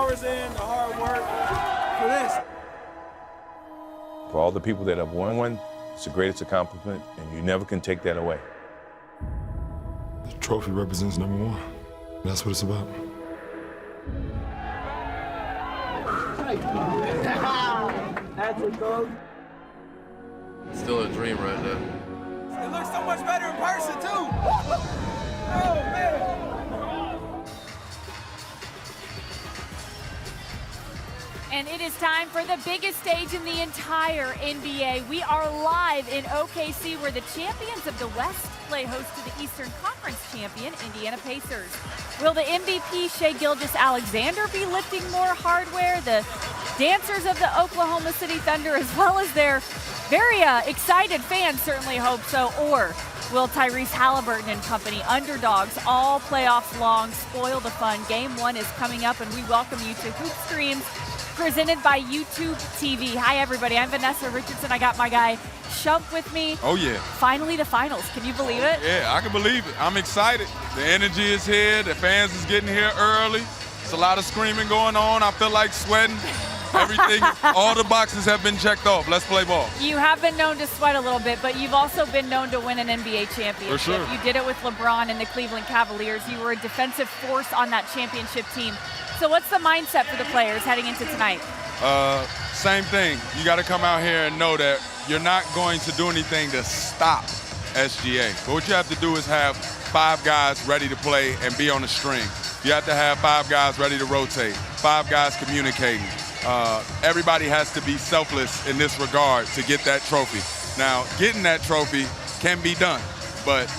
hours in, the hard work for this. For all the people that have won one, it's the greatest accomplishment, and you never can take that away. The trophy represents #1. That's what it's about. That's it, coach. Still a dream right there. It looks so much better in person, too. Oh, man. And it is time for the biggest stage in the entire NBA. We are live in OKC, where the champions of the West play host to the Eastern Conference champion, Indiana Pacers. Will the MVP, Shai Gilgeous-Alexander, be lifting more hardware? The dancers of the Oklahoma City Thunder, as well as their very excited fans, certainly hope so. Or will Tyrese Haliburton and company, underdogs, all playoffs long, spoil the fun? Game 1 is coming up, and we welcome you to Hoop Streams, presented by YouTube TV. Hi, everybody. I'm Vanessa Richardson. I got my guy Shump with me. Oh, yeah. Finally, the finals. Can you believe it? Yeah, I can believe it. I'm excited. The energy is here. The fans is getting here early. It's a lot of screaming going on. I feel like sweating. Everything, all the boxes have been checked off. Let's play ball. You have been known to sweat a little bit, but you've also been known to win an NBA championship. For sure. You did it with LeBron and the Cleveland Cavaliers. You were a defensive force on that championship team. So what's the mindset for the players heading into tonight? Same thing. You got to come out here and know that you're not going to do anything to stop SGA. But what you have to do is have 5 guys ready to play and be on the string. You have to have 5 guys ready to rotate, 5 guys communicating. Everybody has to be selfless in this regard to get that trophy. Now, getting that trophy can be done, but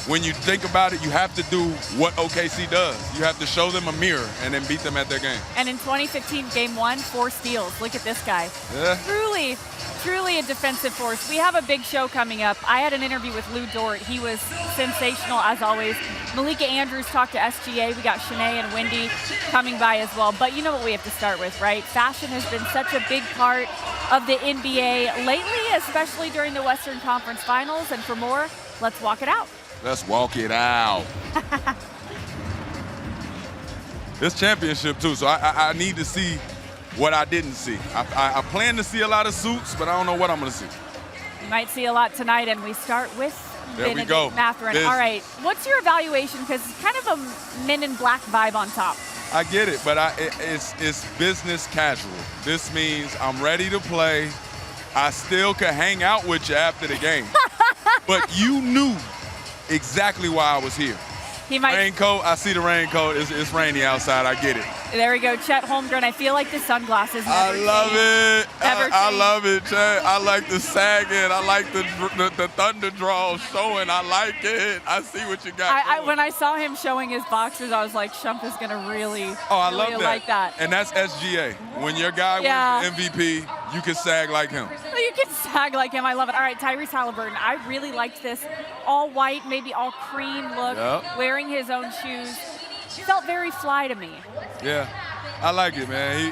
when you think about it, you have to do what OKC does. You have to show them a mirror and then beat them at their game. And in 2015, Game 1, 4 steals. Look at this guy. Yeah. Truly a defensive force. We have a big show coming up. I had an interview with Luguentz Dort. He was sensational, as always. Malika Andrews talked to SGA. We got Chiney and Wendy coming by as well. But you know what we have to start with, right? Fashion has been such a big part of the NBA lately, especially during the Western Conference Finals. And for more, let's walk it out. Let's walk it out. This championship, too, so I need to see what I didn't see. I plan to see a lot of suits, but I don't know what I'm going to see. You might see a lot tonight, and we start with Benedict Mathurin. All right, what's your evaluation? Because it's kind of a Men in Black vibe on top. I get it, but it's business casual. This means I'm ready to play. I still could hang out with you after the game. But you knew exactly why I was here. Raincoat, I see the raincoat. It's rainy outside. I get it. There we go, Chet Holmgren. I feel like the sunglasses never I love change. it. I love it, Chet. I like the sagging. I like the thunder draw showing. I like it. I see what you got. When I saw him showing his boxers, I was like, Shump is going to really like that. And that's SGA. When your guy wins the MVP, you can sag like him. You can sag like him. I love it. All right, Tyrese Haliburton. I really liked this all white, maybe all cream look, wearing his own shoes. Felt very fly to me. Yeah, I like it, man.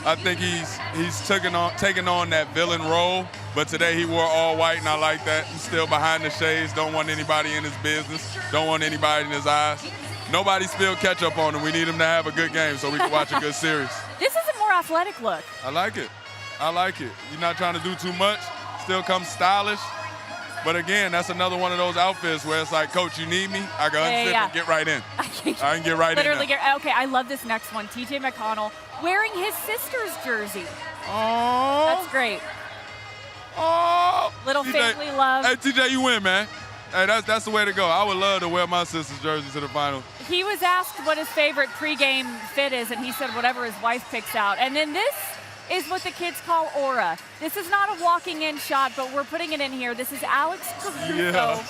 I think he's taking on that villain role, but today he wore all white, and I like that. He's still behind the shades, don't want anybody in his business, don't want anybody in his eyes. Nobody spilled ketchup on him. We need him to have a good game so we can watch a good series. This is a more athletic look. I like it. I like it. You're not trying to do too much, still come stylish. But again, that's another one of those outfits where it's like, Coach, you need me? I can unzip and get right in. I can get right in. Okay, I love this next one. TJ McConnell wearing his sister's jersey. Oh. That's great. Oh. Little family love. Hey, TJ, you win, man. Hey, that's the way to go. I would love to wear my sister's jersey to the final. He was asked what his favorite pregame fit is, and he said whatever his wife picks out. And then this is what the kids call aura. This is not a walking in shot, but we're putting it in here. This is Alex Caruso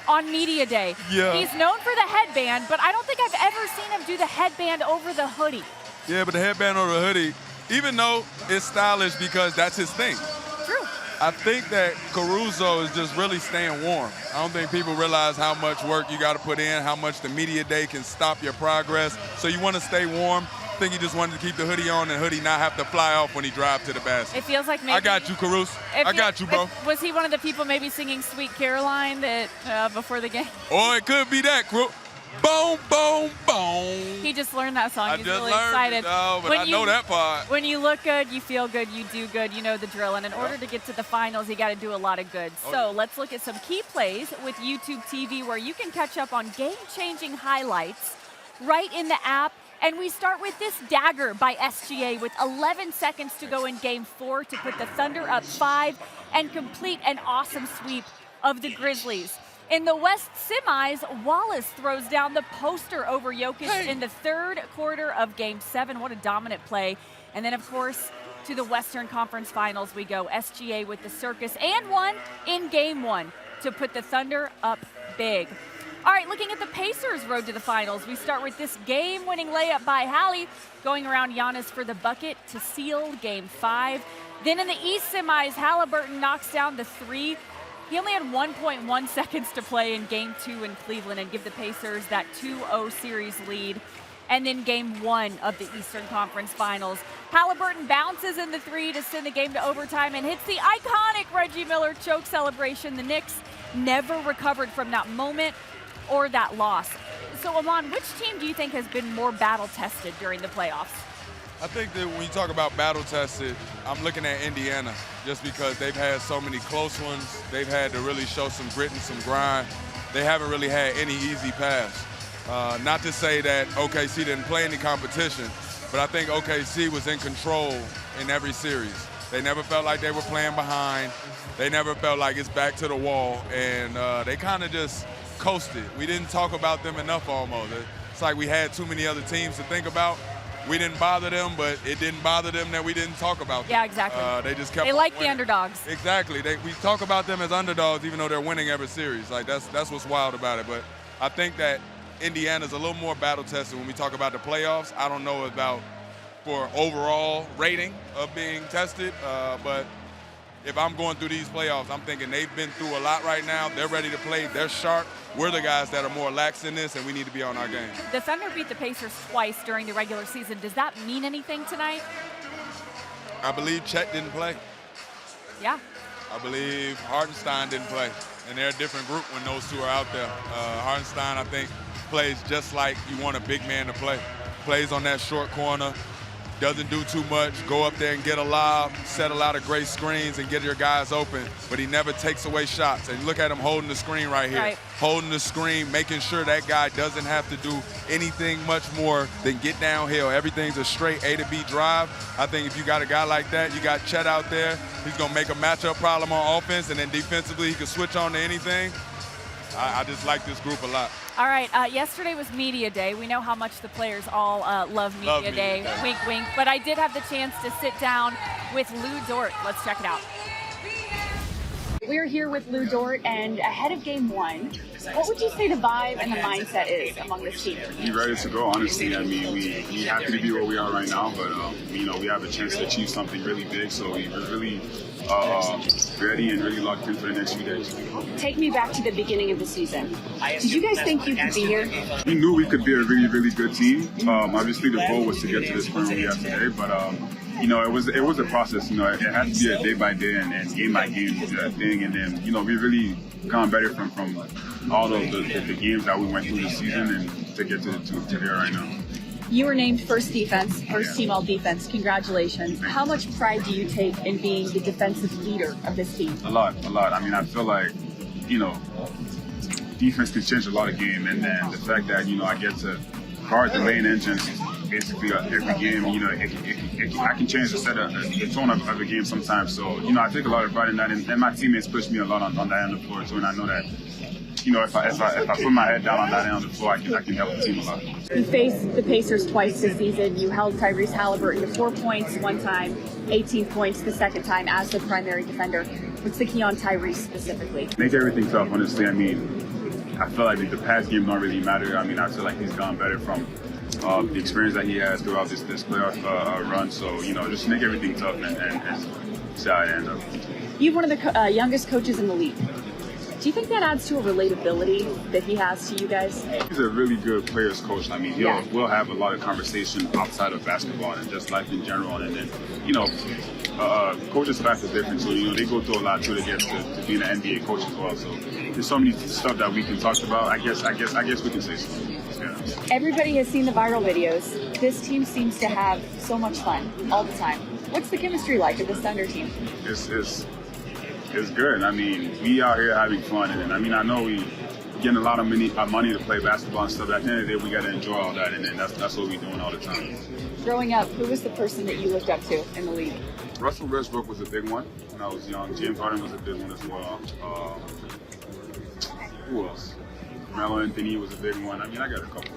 on Media Day. Yeah. He's known for the headband, but I don't think I've ever seen him do the headband over the hoodie. Yeah, but the headband over the hoodie, even though it's stylish because that's his thing. True. I think that Caruso is just really staying warm. I don't think people realize how much work you got to put in, how much the Media Day can stop your progress. So you want to stay warm. I think he just wanted to keep the hoodie on and hoodie not have to fly off when he drives to the basket. It feels like maybe... I got you, Caruso. I got you, bro. Was he one of the people maybe singing Sweet Caroline that before the game? Oh, it could be that, Boom, boom, boom. He just learned that song. I He's just really learned excited. it, though, but I know that part. When you look good, you feel good, you do good, you know the drill. And in order to get to the finals, you got to do a lot of good. So let's look at some key plays with YouTube TV where you can catch up on game-changing highlights right in the app. And we start with this dagger by SGA with 11 seconds to go in Game 4 to put the Thunder up 5 and complete an awesome sweep of the Grizzlies. In the West semis, Wallace throws down the poster over Jokic in the third quarter of Game 7. What a dominant play. And then, of course, to the Western Conference Finals we go. SGA with the circus and one in Game 1 to put the Thunder up big. All right, looking at the Pacers' road to the finals, we start with this game-winning layup by Hallie, going around Giannis for the bucket to seal Game 5. Then in the East semis, Haliburton knocks down the 3. He only had 1.1 seconds to play in Game 2 in Cleveland and give the Pacers that 2-0 series lead. And then Game 1 of the Eastern Conference Finals. Haliburton bounces in the 3 to send the game to overtime and hits the iconic Reggie Miller choke celebration. The Knicks never recovered from that moment or that loss. So, Iman, which team do you think has been more battle-tested during the playoffs? I think that when you talk about battle-tested, I'm looking at Indiana just because they've had so many close ones. They've had to really show some grit and some grind. They haven't really had any easy pass. Not to say that OKC didn't play any competition, but I think OKC was in control in every series. They never felt like they were playing behind. They never felt like it's back to the wall, and they kind of just coasted. We didn't talk about them enough almost. It's like we had too many other teams to think about. We didn't bother them, but it didn't bother them that we didn't talk about them. Yeah, exactly. They just kept. They like winning. the underdogs. Exactly. We talk about them as underdogs, even though they're winning every series. Like that's what's wild about it. But I think that Indiana's a little more battle tested when we talk about the playoffs. I don't know about for overall rating of being tested, but if I'm going through these playoffs, I'm thinking they've been through a lot right now. They're ready to play. They're sharp. We're the guys that are more lax in this, and we need to be on our game. The Thunder beat the Pacers twice during the regular season. Does that mean anything tonight? I believe Chet didn't play. Yeah. I believe Hartenstein didn't play. And they're a different group when those two are out there. Hartenstein, I think, plays just like you want a big man to play. Plays on that short corner. Doesn't do too much, go up there and get a lob, set a lot of great screens and get your guys open, but he never takes away shots. And look at him holding the screen right here. Right. Holding the screen, making sure that guy doesn't have to do anything much more than get downhill. Everything's a straight A to B drive. I think if you got a guy like that, you got Chet out there, he's gonna make a matchup problem on offense, and then defensively he can switch on to anything. I just like this group a lot. All right, yesterday was Media Day. We know how much the players all love Media Day. Wink, wink. But I did have the chance to sit down with Lu Dort. Let's check it out. We're here with Lu Dort, and ahead of Game 1, what would you say the vibe and the mindset is among this team? We're ready to go, honestly. I mean, we happy to be where we are right now, but, you know, we have a chance to achieve something really big, so we're really ready and really locked in for the next few days. Take me back to the beginning of the season. Did you guys think you could be here? We knew we could be a really, really good team. Obviously, the goal was to get to this point we have today, but, you know, it was a process. You know, it had to be a day by day and game by game thing. And then, you know, we really gone better from all of the games that we went through this season and to get to here right now. You were named first team all defense. Congratulations. How much pride do you take in being the defensive leader of this team? A lot. I mean, I feel like, you know, defense can change a lot of game, and then the fact that, you know, I get to guard the main engines basically every game, you know, I can change the tone of a game sometimes. So, you know, I take a lot of pride in that, and my teammates push me a lot on that end of the floor too, and I know that, you know, if I put my head down on that end of the floor, I can help the team a lot. You faced the Pacers twice this season. You held Tyrese Haliburton to 4 points one time, 18 points the second time as the primary defender. What's the key on Tyrese specifically? Make everything tough, honestly. I mean, I feel like the past game don't really matter. I mean, I feel like he's gone better from the experience that he has throughout this playoff run. So, you know, just make everything tough and see how it ends up. You're one of the youngest coaches in the league. Do you think that adds to a relatability that he has to you guys? He's a really good players coach. I mean, we'll have a lot of conversation outside of basketball and just life in general. And then, you know, coaching staff is different. So, you know, they go through a lot too to get to being an NBA coach as well. So there's so many stuff that we can talk about. I guess we can say so. Yeah. Everybody has seen the viral videos. This team seems to have so much fun all the time. What's the chemistry like of this Thunder team? It's good. I mean, we out here having fun, and I mean, I know we getting a lot of money to play basketball and stuff. But at the end of the day, we got to enjoy all that, and then that's what we're doing all the time. Growing up, who was the person that you looked up to in the league? Russell Westbrook was a big one when I was young. James Harden was a big one as well. Who else? Melo Anthony was a big one. I mean, I got a couple.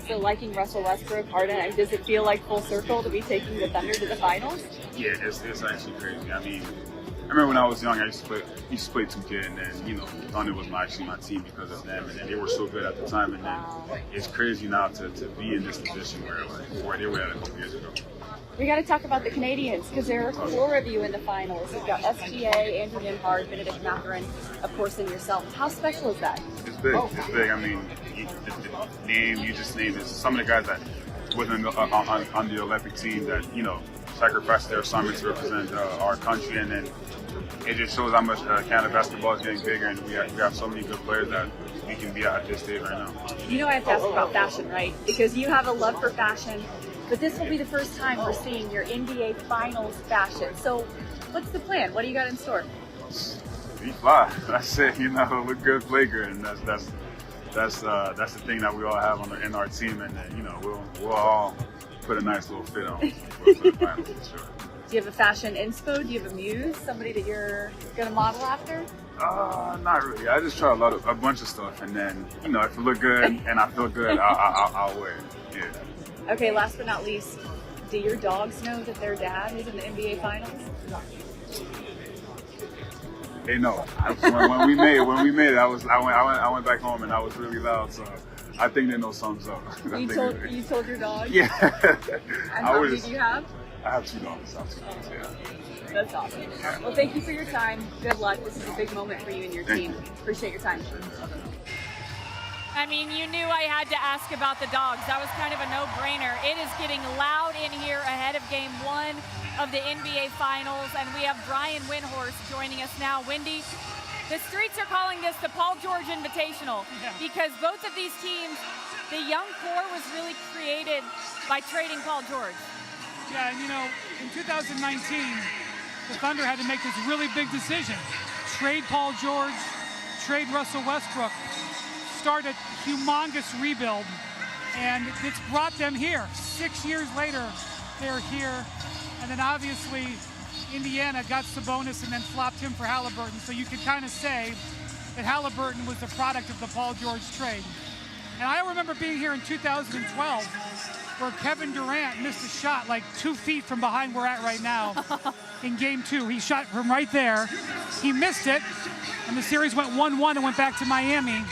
So liking Russell Westbrook, Harden, and does it feel like full circle to be taking the Thunder to the finals? Yeah, it's actually crazy. I mean, I remember when I was young, I used to play 2K, and then, you know, Thunder was actually my team because of them, and then they were so good at the time, and then it's crazy now to be in this position where they were at a couple years ago. We got to talk about the Canadians because there are 4 of you in the finals. You've got SGA, Andrew Windhorst, Benedict Mathurin, of course, and yourself. How special is that? It's big. It's big. I mean, the name you just named is some of the guys that wasn't on the Olympic team that, you know, sacrificed their assignment to represent our country, and then it just shows how much Canada basketball is getting bigger, and we have so many good players that we can be at this stage right now. You know I have to ask about fashion, right? Because you have a love for fashion, but this will be the first time we're seeing your NBA Finals fashion. So what's the plan? What do you got in store? Be fly. That's it. You know, look good, play good, and that's the thing that we all have in our team, and you know, we'll all put a nice little fit on for the finals for sure. Do you have a fashion inspo? Do you have a muse? Somebody that you're going to model after? Not really. I just try a bunch of stuff, and then, you know, if it look good and I feel good, I'll wear it. Yeah. Okay, last but not least, do your dogs know that their dad is in the NBA Finals? They know. When we made it, I went back home and I was really loud, so I think they know something's up. You told your dog? Yeah. And how many do you have? I have 2 dogs. Yeah. That's awesome. Well, thank you for your time. Good luck. This is a big moment for you and your team. Appreciate your time. I mean, you knew I had to ask about the dogs. That was kind of a no-brainer. It is getting loud in here ahead of Game 1 of the NBA Finals, and we have Brian Windhorst joining us now. Windy, the streets are calling this the Paul George Invitational because both of these teams, the young core was really created by trading Paul George. Yeah, and you know, in 2019, the Thunder had to make this really big decision. Trade Paul George, trade Russell Westbrook, start a humongous rebuild, and it's brought them here. 6 years later, they're here, and then obviously Indiana got Sabonis and then flopped him for Haliburton, so you could kind of say that Haliburton was the product of the Paul George trade. And I remember being here in 2012 where Kevin Durant missed a shot like 2 feet from behind we're at right now in Game 2. He shot from right there. He missed it, and the series went 1-1 and went back to Miami.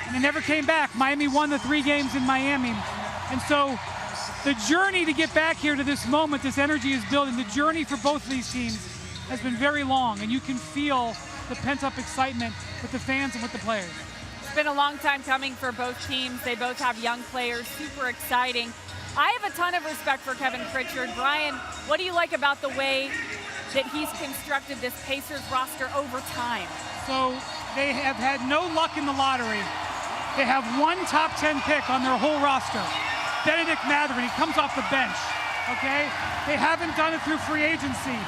And they never came back. Miami won the 3 games in Miami. And so the journey to get back here to this moment, this energy is building. The journey for both of these teams has been very long, and you can feel the pent-up excitement with the fans and with the players. It's been a long time coming for both teams. They both have young players, super exciting. I have a ton of respect for Kevin Pritchard. Brian, what do you like about the way that he's constructed this Pacers roster over time? So they have had no luck in the lottery. They have 1 top 10 pick on their whole roster. Benedict Mathurin, he comes off the bench, okay? They haven't done it through free agency.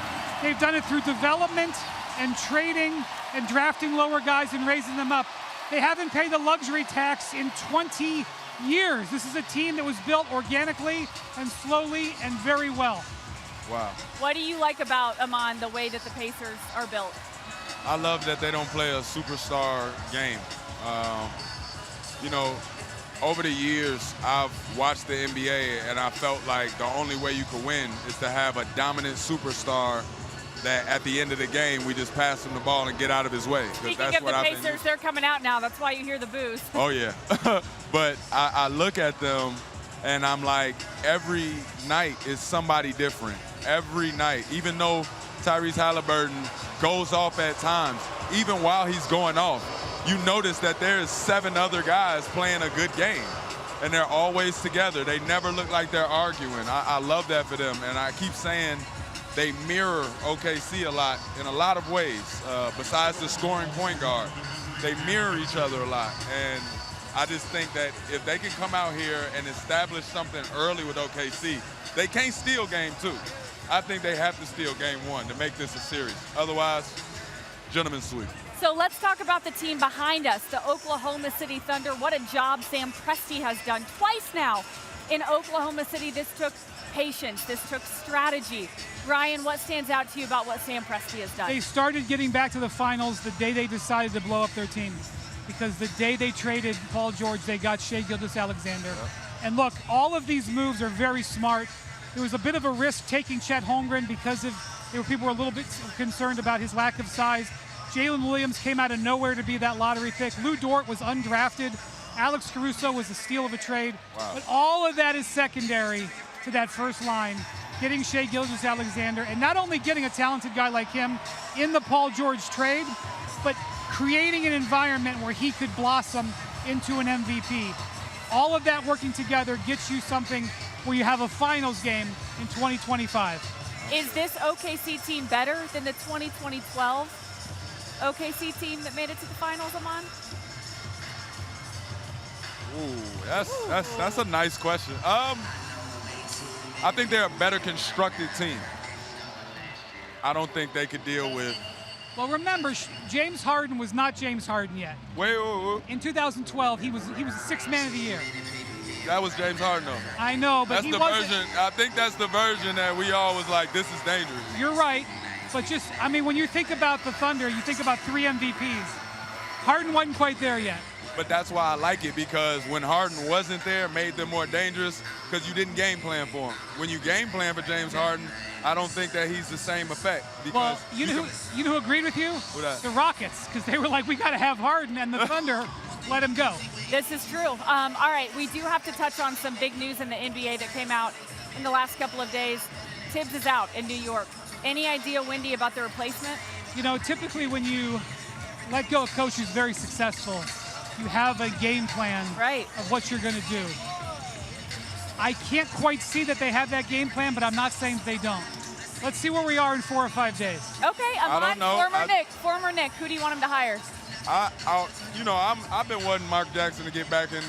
They've done it through development and trading and drafting lower guys and raising them up. They haven't paid the luxury tax in 20 years. This is a team that was built organically and slowly and very well. Wow. What do you like about, Iman, the way that the Pacers are built? I love that they don't play a superstar game. You know, over the years, I've watched the NBA, and I felt like the only way you could win is to have a dominant superstar that at the end of the game, we just pass him the ball and get out of his way. Speaking of the Pacers, they're coming out now. That's why you hear the boos. Oh, yeah. But I look at them, and I'm like, every night is somebody different. Every night. Even though Tyrese Haliburton goes off at times, even while he's going off, you notice that there's 7 other guys playing a good game. And they're always together. They never look like they're arguing. I love that for them. And I keep saying they mirror OKC a lot in a lot of ways. Besides the scoring point guard, they mirror each other a lot. And I just think that if they can come out here and establish something early with OKC, they can't steal game 2. I think they have to steal game 1 to make this a series. Otherwise, gentlemen's sweep. So let's talk about the team behind us, the Oklahoma City Thunder. What a job Sam Presti has done twice now in Oklahoma City. This took patience. This took strategy. Ryan, what stands out to you about what Sam Presti has done? They started getting back to the finals the day they decided to blow up their team, because the day they traded Paul George, they got Shai Gilgeous-Alexander. Yep. And look, all of these moves are very smart. There was a bit of a risk taking Chet Holmgren because people were a little bit concerned about his lack of size. Jalen Williams came out of nowhere to be that lottery pick. Lu Dort was undrafted. Alex Caruso was a steal of a trade. Wow. But all of that is secondary to that first line, getting Shai Gilgeous-Alexander, and not only getting a talented guy like him in the Paul George trade, but creating an environment where he could blossom into an MVP. All of that working together gets you something where you have a finals game in 2025. Is this OKC team better than the 2012 OKC team that made it to the finals, Iman? Ooh, that's a nice question. I think they're a better constructed team. I don't think they could deal with. Well, remember, James Harden was not James Harden yet. Wait. In 2012, he was the 6th man of the year. That was James Harden, though. I know, but that's the version. I think that's the version that we all was like, this is dangerous. You're right. But just, I mean, when you think about the Thunder, you think about 3 MVPs. Harden wasn't quite there yet. But that's why I like it, because when Harden wasn't there, it made them more dangerous because you didn't game plan for him. When you game plan for James Harden, I don't think that he's the same effect. Well, you know who agreed with you? Who that? The Rockets, because they were like, we got to have Harden, and the Thunder let him go. This is true. All right, we do have to touch on some big news in the NBA that came out in the last couple of days. Tibbs is out in New York. Any idea, Wendy, about the replacement? You know, typically when you let go of a coach who's very successful, you have a game plan of what you're going to do. I can't quite see that they have that game plan, but I'm not saying they don't. Let's see where we are in 4 or 5 days. Okay, I don't know. Former Nick, who do you want him to hire? I've been wanting Mark Jackson to get back in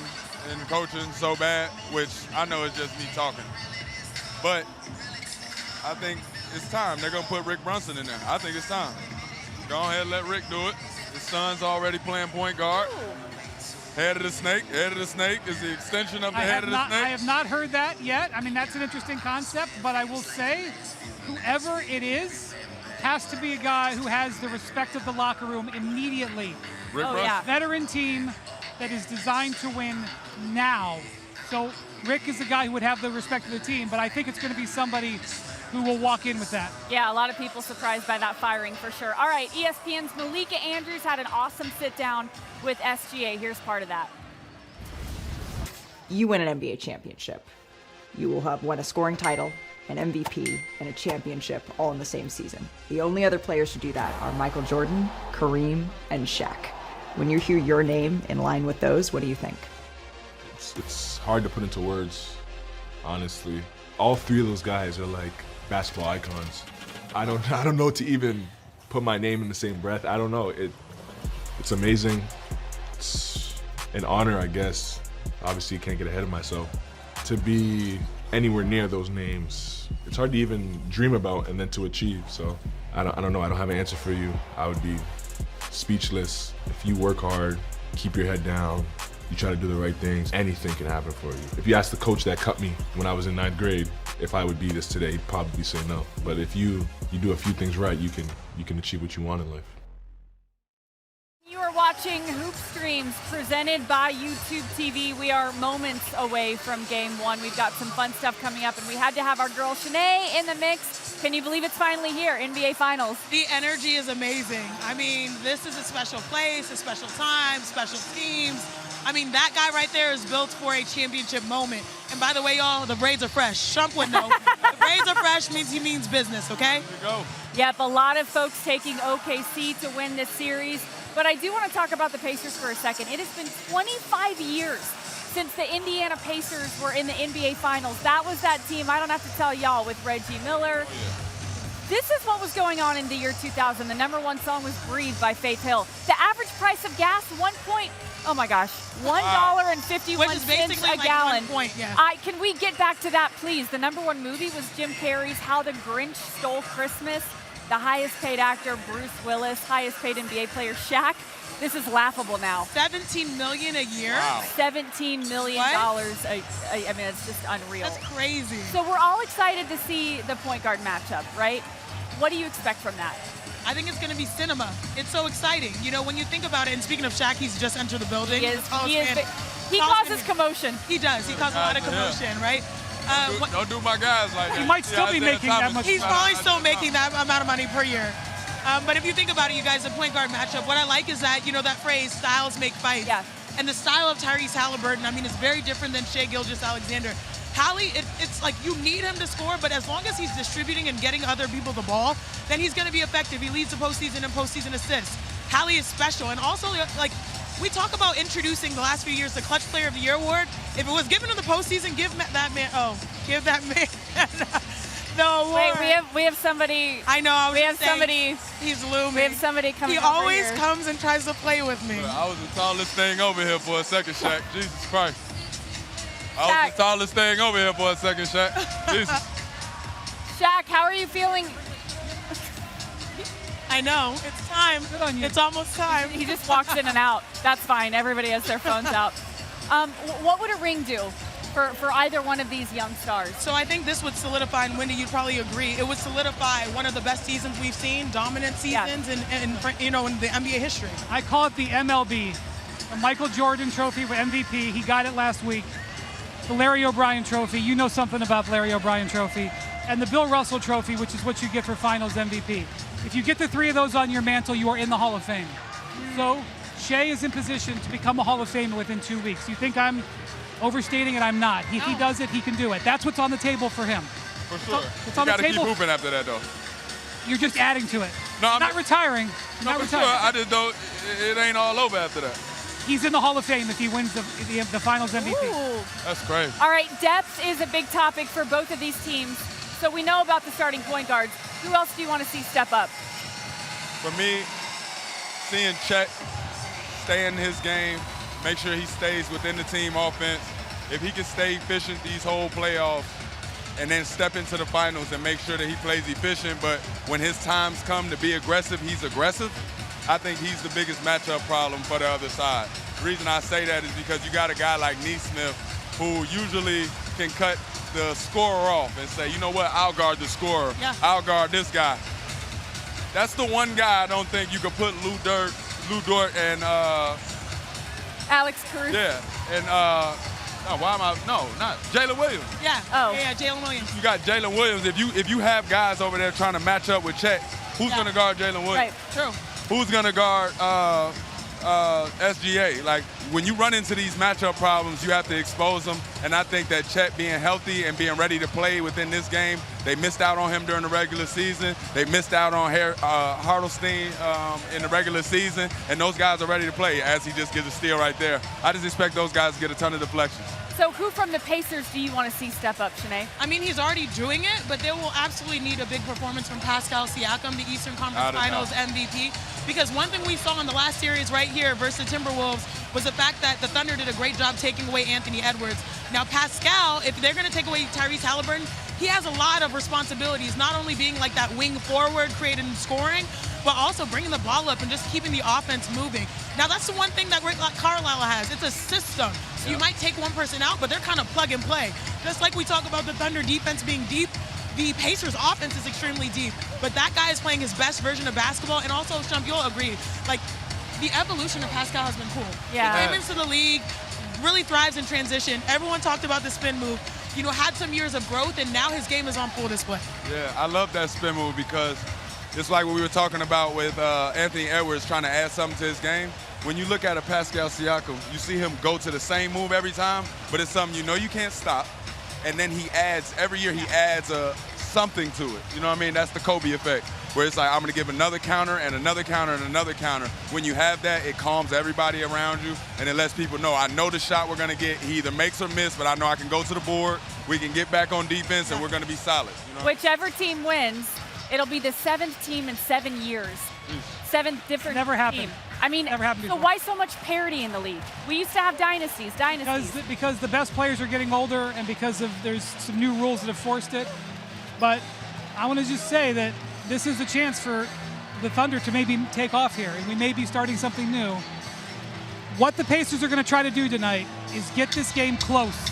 coaching so bad, which I know is just me talking. But I think it's time. They're going to put Rick Brunson in there. I think it's time. Go ahead and let Rick do it. His son's already playing point guard. Head of the snake. Head of the snake is the extension of the head of the snake. I have not heard that yet. I mean, that's an interesting concept, but I will say, whoever it is has to be a guy who has the respect of the locker room immediately. Rick Brunson. Veteran team that is designed to win now. So Rick is the guy who would have the respect of the team, but I think it's going to be somebody who will walk in with that. Yeah, a lot of people surprised by that firing for sure. All right, ESPN's Malika Andrews had an awesome sit-down with SGA. Here's part of that. You win an NBA championship. You will have won a scoring title, an MVP, and a championship all in the same season. The only other players to do that are Michael Jordan, Kareem, and Shaq. When you hear your name in line with those, what do you think? It's hard to put into words, honestly. All 3 of those guys are like basketball icons. I don't know to even put my name in the same breath. I don't know. It's amazing. It's an honor, I guess. Obviously, you can't get ahead of myself. To be anywhere near those names, it's hard to even dream about and then to achieve. So I don't know. I don't have an answer for you. I would be speechless. If you work hard, keep your head down, you try to do the right things, anything can happen for you. If you ask the coach that cut me when I was in 9th grade if I would be this today, he'd probably say no. But if you do a few things right, you can achieve what you want in life. You are watching Hoop Streams presented by YouTube TV. We are moments away from Game 1. We've got some fun stuff coming up, and we had to have our girl Shanae in the mix. Can you believe it's finally here, NBA Finals? The energy is amazing. I mean, this is a special place, a special time, special teams. I mean, that guy right there is built for a championship moment. And by the way, y'all, the braids are fresh. Shump would know. The Grades are fresh means he means business, okay? Here we go. Yep, a lot of folks taking OKC to win this series. But I do want to talk about the Pacers for a second. It has been 25 years since the Indiana Pacers were in the NBA Finals. That was that team, I don't have to tell y'all, with Reggie Miller. Oh, yeah. This is what was going on in the year 2000. The #1 song was Breathe by Faith Hill. The average price of gas, $1.51 Which is basically a like gallon. 1 point, yeah. Can we get back to that, please? The #1 movie was Jim Carrey's How the Grinch Stole Christmas. The highest paid actor, Bruce Willis. Highest paid NBA player, Shaq. This is laughable now. $17 million a year? Wow. $17 million. I mean, it's just unreal. That's crazy. So we're all excited to see the point guard matchup, right? What do you expect from that? I think it's going to be cinema. It's so exciting. You know, when you think about it, and speaking of Shaq, he's just entered the building. He causes commotion. He does. He causes a lot of commotion, right? Don't do my guys like that. He might still be making that much. He's probably still making that amount of money per year. But if you think about it, you guys, the point guard matchup, what I like is that, you know, that phrase, styles make fights. Yeah. And the style of Tyrese Haliburton, I mean, it's very different than Shai Gilgeous-Alexander. Hallie, it's like you need him to score, but as long as he's distributing and getting other people the ball, then he's going to be effective. He leads the postseason in postseason assists. Hallie is special. And also, like, we talk about introducing the last few years the Clutch Player of the Year award. If it was given in the postseason, give that man the award. Wait, we have somebody. I know. We have somebody. He's looming. We have somebody coming. He over always here. comes and tries to play with me. I was the tallest thing over here for a second, Shaq. Jesus Christ. I Shaq. was the tallest thing over here for a second, Shaq. Jesus. Shaq, how are you feeling? I know. It's time. Good on you. It's almost time. He just walks in and out. That's fine. Everybody has their phones out. What would a ring do for either one of these young stars? So I think this would solidify, and Wendy, you'd probably agree, it would solidify one of the best seasons we've seen, dominant seasons in the NBA history. I call it the MLB, the Michael Jordan Trophy for MVP. He got it last week. The Larry O'Brien Trophy. You know something about the Larry O'Brien Trophy. And the Bill Russell Trophy, which is what you get for Finals MVP. If you get the 3 of those on your mantle, you are in the Hall of Fame. So Shai is in position to become a Hall of Famer within 2 weeks. You think I'm overstating it? I'm not. If he does it, he can do it. That's what's on the table for him. For sure. It's You on the got to keep table. hooping after that, though. You're just adding to it. No, I'm not retiring. No, Not for sure. retiring. I just don't. It ain't all over after that. He's in the Hall of Fame if he wins the Finals MVP. Ooh. That's crazy. All right, depth is a big topic for both of these teams. So we know about the starting point guards. Who else do you want to see step up? For me, seeing Chet stay in his game, make sure he stays within the team offense. If he can stay efficient these whole playoffs and then step into the finals and make sure that he plays efficient, but when his times come to be aggressive, he's aggressive, I think he's the biggest matchup problem for the other side. The reason I say that is because you got a guy like Nesmith who usually can cut the scorer off and say, you know what, I'll guard the scorer. Yeah. I'll guard this guy. That's the one guy I don't think you could put Lou Dort and Alex Cruz? yeah, and not Jalen Williams. Yeah. Oh. Yeah, Jalen Williams. You got Jalen Williams. If you have guys over there trying to match up with Chet, who's gonna guard Jalen Williams? Right. True. Who's gonna guard SGA? Like when you run into these matchup problems, you have to expose them. And I think that Chet being healthy and being ready to play within this game, they missed out on him during the regular season. They missed out on Hartelstein in the regular season, and those guys are ready to play as he just gets a steal right there. I just expect those guys to get a ton of deflections. So who from the Pacers do you want to see step up, Shanae? I mean, he's already doing it, but they will absolutely need a big performance from Pascal Siakam, the Eastern Conference Finals MVP. Because one thing we saw in the last series right here versus the Timberwolves was the fact that the Thunder did a great job taking away Anthony Edwards. Now, Pascal, if they're going to take away Tyrese Haliburton, he has a lot of responsibilities, not only being like that wing forward, creating scoring, but also bringing the ball up and just keeping the offense moving. Now, that's the one thing that Rick Carlisle has. It's a system. So you might take one person out, but they're kind of plug and play. Just like we talk about the Thunder defense being deep, the Pacers offense is extremely deep. But that guy is playing his best version of basketball. And also, Shump, you'll agree, like, the evolution of Pascal has been cool. Yeah. He came into the league, really thrives in transition. Everyone talked about the spin move. You know, had some years of growth, and now his game is on full display. Yeah, I love that spin move because it's like what we were talking about with Anthony Edwards trying to add something to his game. When you look at a Pascal Siakam, you see him go to the same move every time, but it's something you know you can't stop. And then he adds, every year he adds a something to it. You know what I mean? That's the Kobe effect, where it's like, I'm going to give another counter and another counter and another counter. When you have that, it calms everybody around you, and it lets people know, I know the shot we're going to get. He either makes or miss, but I know I can go to the board, we can get back on defense, and we're going to be solid. You know? Whichever team wins, it'll be the 7th team in 7 years. 7 different Never happened. team. I mean, Never happened so before. why so much parity in the league? We used to have dynasties. Because the best players are getting older, and because there's some new rules that have forced it. But I want to just say that this is a chance for the Thunder to maybe take off here, and we may be starting something new. What the Pacers are going to try to do tonight is get this game close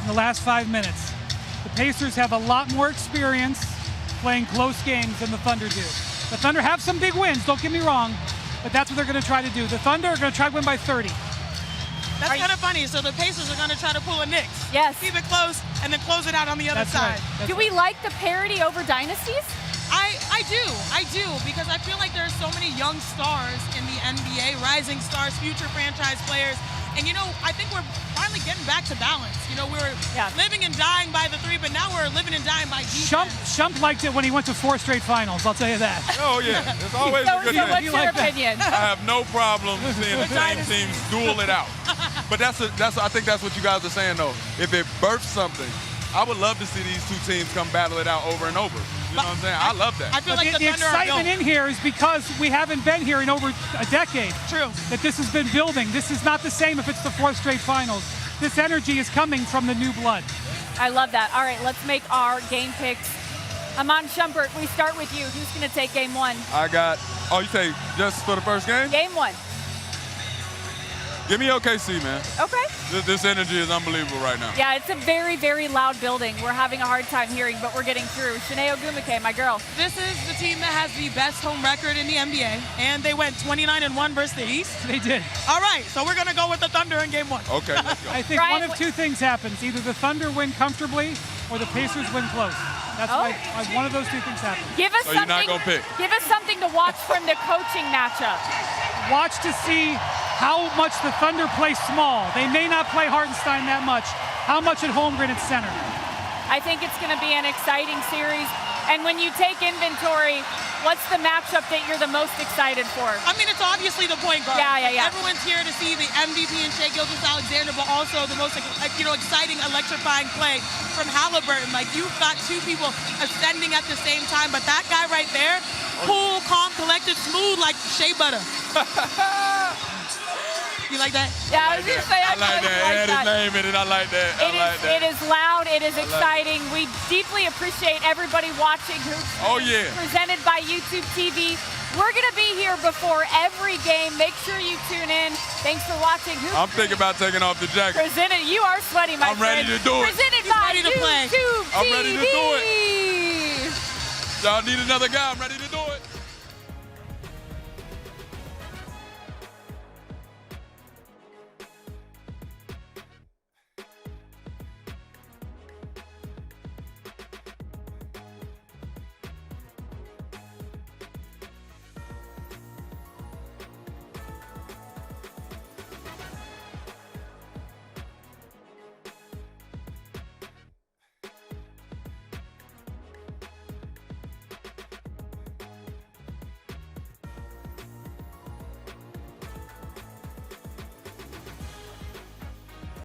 in the last 5 minutes. The Pacers have a lot more experience playing close games than the Thunder do. The Thunder have some big wins, don't get me wrong, but that's what they're going to try to do. The Thunder are going to try to win by 30. That's kind of funny. So the Pacers are going to try to pull a Knicks. Yes. Keep it close and then close it out on the other side. Do we like the parity over dynasties? I do, because I feel like there are so many young stars in the NBA, rising stars, future franchise players. And, you know, I think we're finally getting back to balance. You know, we were living and dying by the 3, but now we're living and dying by defense. Shump liked it when he went to 4 straight finals, I'll tell you that. Oh, yeah. It's always a good thing. What's your opinion? I have no problem seeing the same teams duel it out. But I think that's what you guys are saying, though. If it births something, I would love to see these 2 teams come battle it out over and over. You know what I'm saying? I love that. I feel like the excitement in here is because we haven't been here in over a decade. True. That this has been building. This is not the same if it's the 4th straight finals. This energy is coming from the new blood. I love that. All right, let's make our game picks. Iman Shumpert, we start with you. Who's going to take game 1? I got, you say just for the first game? Game 1. Give me OKC, man. Okay. This energy is unbelievable right now. Yeah, it's a very, very loud building. We're having a hard time hearing, but we're getting through. Shai Ogwumike, my girl. This is the team that has the best home record in the NBA, and they went 29-1 versus the East. They did. All right, so we're going to go with the Thunder in game 1. Okay, let's go. I think one of 2 things happens. Either the Thunder win comfortably or the Pacers win close. That's why one of those 2 things happens. Give us you're not gonna pick. Give us something to watch from the coaching matchup. Watch to see how much the Thunder play small. They may not play Hartenstein that much. How much at Holmgren at center? I think it's going to be an exciting series. And when you take inventory, what's the matchup that you're the most excited for? I mean, it's obviously the point guard. Yeah. Everyone's here to see the MVP in Shai Gilgeous-Alexander, but also the most exciting, electrifying play from Haliburton. Like, you've got 2 people ascending at the same time, but that guy right there, cool, calm, collected, smooth, like shea butter. You like that? Yeah, I was going to say, I like that. It had his name in it. I like that. It is loud. It is exciting. We deeply appreciate everybody watching Hoops. Presented by YouTube TV. We're going to be here before every game. Make sure you tune in. Thanks for watching Hoops. I'm thinking about taking off the jacket. Presented. You are sweaty, my friend. I'm ready to do it. Presented by YouTube TV. I'm ready to do it. Y'all need another guy. I'm ready to